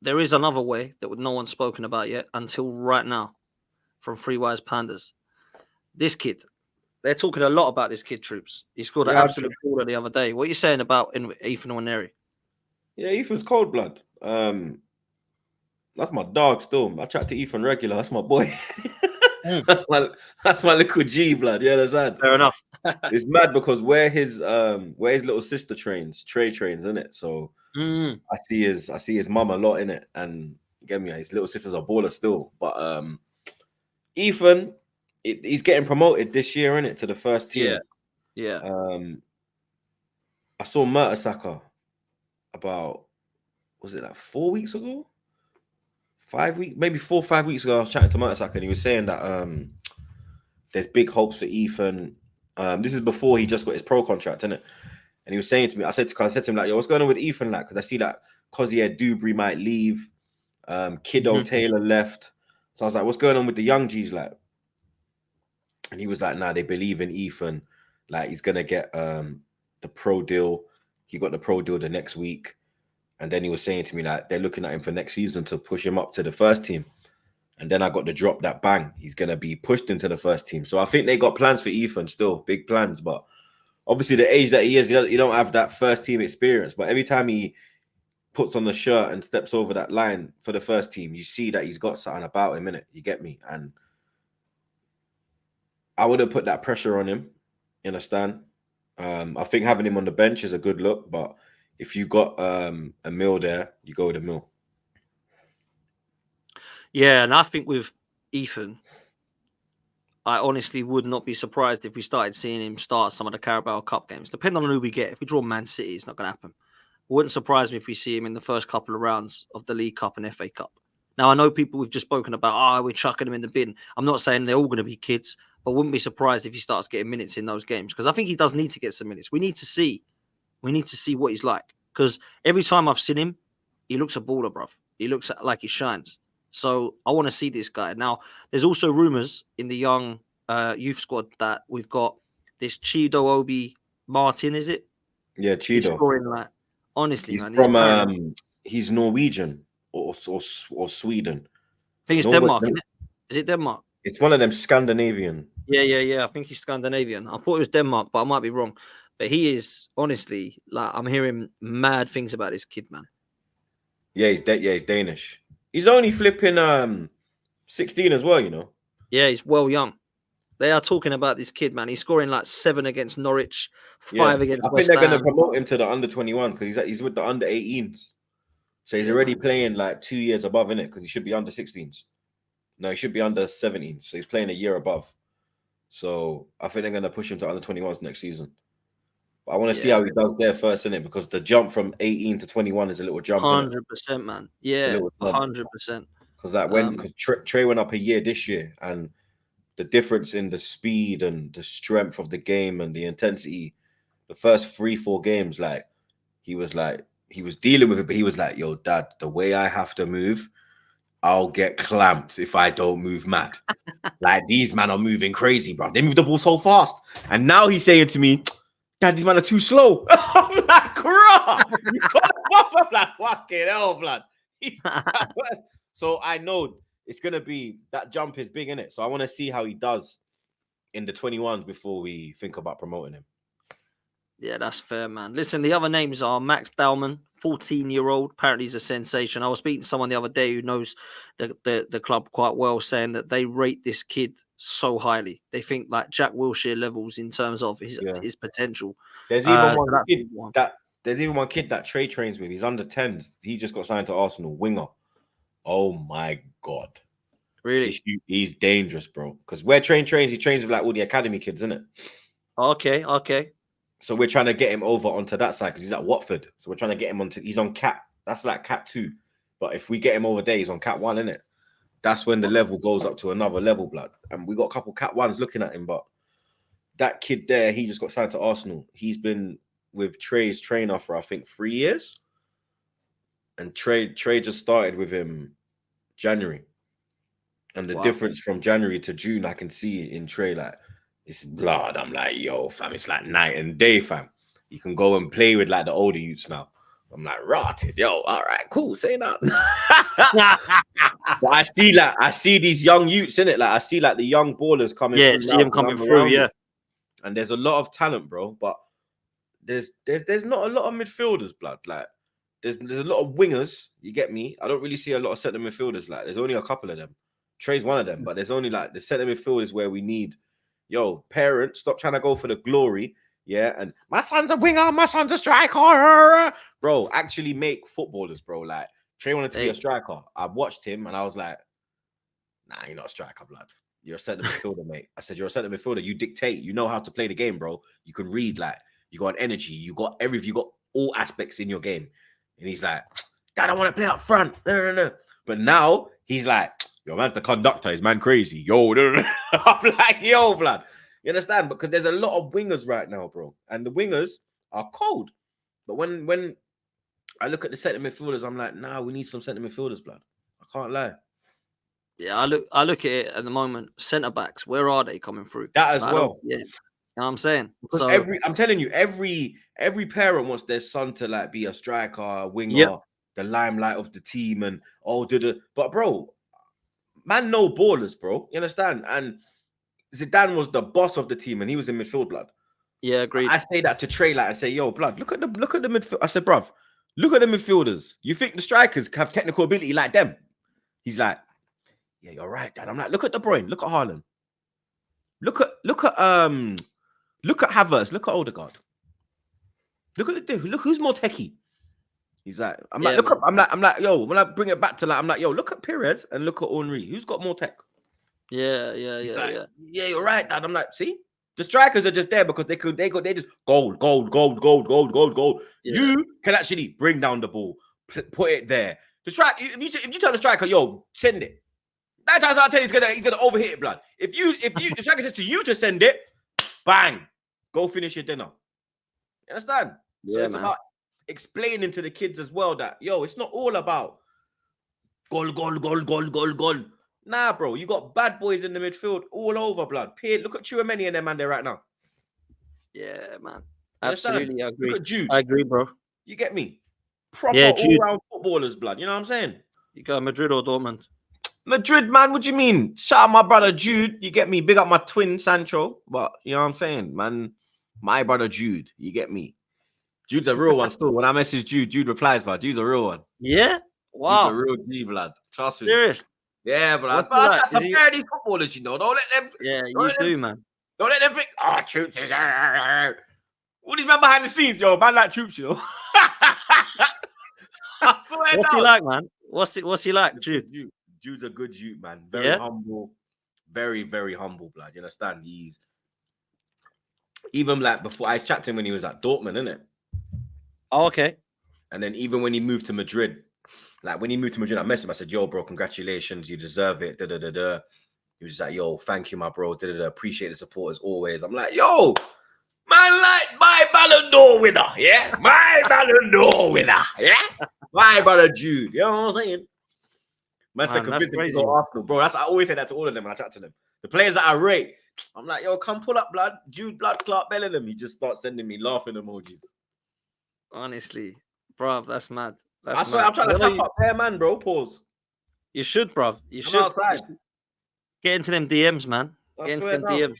there is another way that no one's spoken about yet until right now from Three Wise Pandas. This kid, they're talking a lot about this kid, Troopz. He scored an Yeah, absolute baller the other day. What are you saying about Ethan NWANERI? yeah, Ethan's cold blood. That's my dog still. I chat to Ethan regular. That's my boy. Mm. that's my little G blood. Yeah, that's that. Fair enough. It's mad because where his little sister trains, Trey trains, in it. So I see his mum a lot in it, and get me, his little sister's a baller still. But Ethan, he's getting promoted this year, in it, to the first team. Yeah. I saw Mertesacker about, was it like 4 weeks ago? 5 weeks, maybe 4 or 5 weeks ago. I was chatting to Mertesacker, and he was saying that there's big hopes for Ethan. This is before he just got his pro contract, innit? And he was saying to me, I said to him, like, yo, what's going on with Ethan? Like, because I see that Cozier Dubry might leave, Kiddo Taylor left. So I was like, what's going on with the young G's, like? And he was like, nah, they believe in Ethan. Like, he's gonna get the pro deal. He got the pro deal the next week. And then he was saying to me, like, they're looking at him for next season to push him up to the first team. And then I got the drop that bang, he's going to be pushed into the first team. So I think they got plans for Ethan still, big plans. But obviously the age that he is, he don't have that first team experience. But every time he puts on the shirt and steps over that line for the first team, you see that he's got something about him, innit? You get me? And I wouldn't put that pressure on him, you understand? I think having him on the bench is a good look. But if you got a mill there, you go with a mill. Yeah, and I think with Ethan, I honestly would not be surprised if we started seeing him start some of the Carabao Cup games. Depending on who we get. If we draw Man City, it's not going to happen. It wouldn't surprise me if we see him in the first couple of rounds of the League Cup and FA Cup. Now, I know people we've just spoken about, we're chucking him in the bin. I'm not saying they're all going to be kids, but wouldn't be surprised if he starts getting minutes in those games, because I think he does need to get some minutes. We need to see what he's like, because every time I've seen him, he looks a baller, bruv. He looks like he shines. So I want to see this guy. Now, there's also rumours in the young youth squad that we've got this Chido Obi Martin, is it? Yeah, Chido. He's scoring like, honestly, he's man. From he's Norwegian or Sweden. I think it's Denmark, isn't it? Is it Denmark? It's one of them Scandinavian. Yeah. I think he's Scandinavian. I thought it was Denmark, but I might be wrong. But he is, honestly, like, I'm hearing mad things about this kid, man. Yeah, he's Danish. He's only flipping 16 as well, you know. Yeah, he's well young. They are talking about this kid, man. He's scoring like 7 against Norwich, 5 against West Ham. I think they're going to promote him to the under-21 because he's with the under-18s. So he's already playing like 2 years above, innit? Because he should be under 16s. No, he should be under 17s. So he's playing a year above. So I think they're going to push him to under-21s next season. But I want to see how he does there first, innit? Because the jump from 18 to 21 is a little jump. 100%, man. Yeah, 100%. Because because Trey went up a year this year, and the difference in the speed and the strength of the game and the intensity, the first 3-4 games, like he was dealing with it, but he was like, yo, dad, the way I have to move, I'll get clamped if I don't move mad. Like, these men are moving crazy, bro. They move the ball so fast. And now he's saying to me, dad, these men are too slow. I'm like, crap. You got I'm like, fucking hell, blood. So I know it's going to be, that jump is big, innit? So I want to see how he does in the 21s before we think about promoting him. Yeah, that's fair, man. Listen, the other names are Max Dallman, 14-year-old. Apparently he's a sensation. I was speaking to someone the other day who knows the club quite well, saying that they rate this kid so highly. They think like Jack Wilshere levels in terms of his potential. There's even one kid that Trey trains with. He's under 10s. He just got signed to Arsenal, winger. Oh my God. Really? He's dangerous, bro. Because where Trey trains, he trains with like all the academy kids, isn't it? Okay. So we're trying to get him over onto that side because he's at Watford. So we're trying to get him he's on cap. That's like cap 2. But if we get him over there, he's on cap 1, isn't it? That's when the level goes up to another level, blood. And we got a couple cap 1s looking at him, but that kid there, he just got signed to Arsenal. He's been with Trey's trainer for, I think, 3 years. And Trey just started with him January. And the difference from January to June, I can see in Trey, like, it's blood. I'm like, yo, fam, it's like night and day, fam. You can go and play with like the older youths now. I'm like, rotted, yo. All right, cool. Say that. But I see these young youths in it. Like I see like the young ballers coming Yeah, through see now. them coming I'm through. around Yeah, it. And there's a lot of talent, bro. But there's not a lot of midfielders, blood. Like there's a lot of wingers. You get me? I don't really see a lot of centre midfielders. Like there's only a couple of them. Trey's one of them, but there's only like the centre midfielders where we need. Yo, parents, stop trying to go for the glory. Yeah, and my son's a winger, my son's a striker. Bro, actually make footballers, bro. Like Trey wanted to be a striker. I watched him and I was like, nah, you're not a striker, blood. You're a centre midfielder, mate. I said, you're a centre midfielder. You dictate. You know how to play the game, bro. You can read, like, you got an energy. You got everything. You got all aspects in your game. And he's like, Dad, I want to play up front. No. But now he's like, yo, man's the conductor. Is man crazy? Yo, no. I'm like, yo, blood. You understand? Because there's a lot of wingers right now, bro. And the wingers are cold. But when I look at the centre midfielders, I'm like, nah, we need some centre midfielders, blood. I can't lie. Yeah, I look at it at the moment. Centre backs, where are they coming through? That as well. Yeah, you know what I'm saying. Because So I'm telling you, every parent wants their son to like be a striker, a winger, the limelight of the team, and but bro, man, no ballers, bro. You understand? And Zidane was the boss of the team, and he was in midfield, blood. yeah, agreed. So I say that to Trey like and say, yo, blood, look at the midfield. I said, bruv, look at the midfielders. You think the strikers have technical ability like them? He's like, yeah, you're right, Dad. I'm like, look at De Bruyne, look at Haaland. Look at Havertz, look at Odegaard. Look at the dude. Look who's more techie. He's like, I'm like, yo, when I bring it back to like, I'm like, yo, look at Perez and look at Henry. Who's got more tech? Yeah. Yeah, you're right, Dad. I'm like, see, the strikers are just there because they just goal. Yeah. You can actually bring down the ball, put it there. The strike, if you tell the striker, yo, send it. 9 times out of 10, he's gonna overhit it, blood. If the striker says to you to send it, bang, go finish your dinner. You understand? So it's about explaining to the kids as well that, yo, it's not all about goal. Nah, bro, you got bad boys in the midfield all over, blood. Look at Chouameni and them man there right now. Yeah, man. Absolutely, I agree. Look at Jude. I agree, bro. You get me? Proper all-round footballers, blood. You know what I'm saying? You got Madrid or Dortmund? Madrid, man. What do you mean? Shout out my brother Jude. You get me? Big up my twin Sancho. But you know what I'm saying, man? My brother Jude. You get me? Jude's a real one still. When I message Jude replies, but Jude's a real one. Yeah? Wow. He's a real G, blood. Trust me. Serious? Yeah, blood. But I try to pair these footballers, you know. Don't let them. Yeah, you do, man. Don't let them think, oh, Troopz is. All these men behind the scenes, yo. Man like Troopz, you know. I swear What's he like, man? What's he like, Jude? Jude's a good Jude, man. Very humble. Very, very humble, blood. You understand? He's even like before I chatted to him when he was at Dortmund, innit? Oh, okay. And then even when he moved to Madrid, like when he moved to Madrid, I messaged him. I said, yo, bro, congratulations. You deserve it. He was just like, yo, thank you, my bro. Appreciate the support as always. I'm like, yo, man, like my Ballon d'Or winner. Yeah. My Ballon d'Or winner. Yeah. My brother Jude. You know what I'm saying? Man said, convince him to go Arsenal, bro. I always say that to all of them when I chat to them. The players that I rate, I'm like, yo, come pull up, blood. Jude, blood, Clark Bellingham. He just starts sending me laughing emojis. Honestly, bro, that's mad. I swear, I'm trying to tap up there, man, bro. Pause. You should, bro. You should. Outside. Get into them DMs, man. Get into them DMs.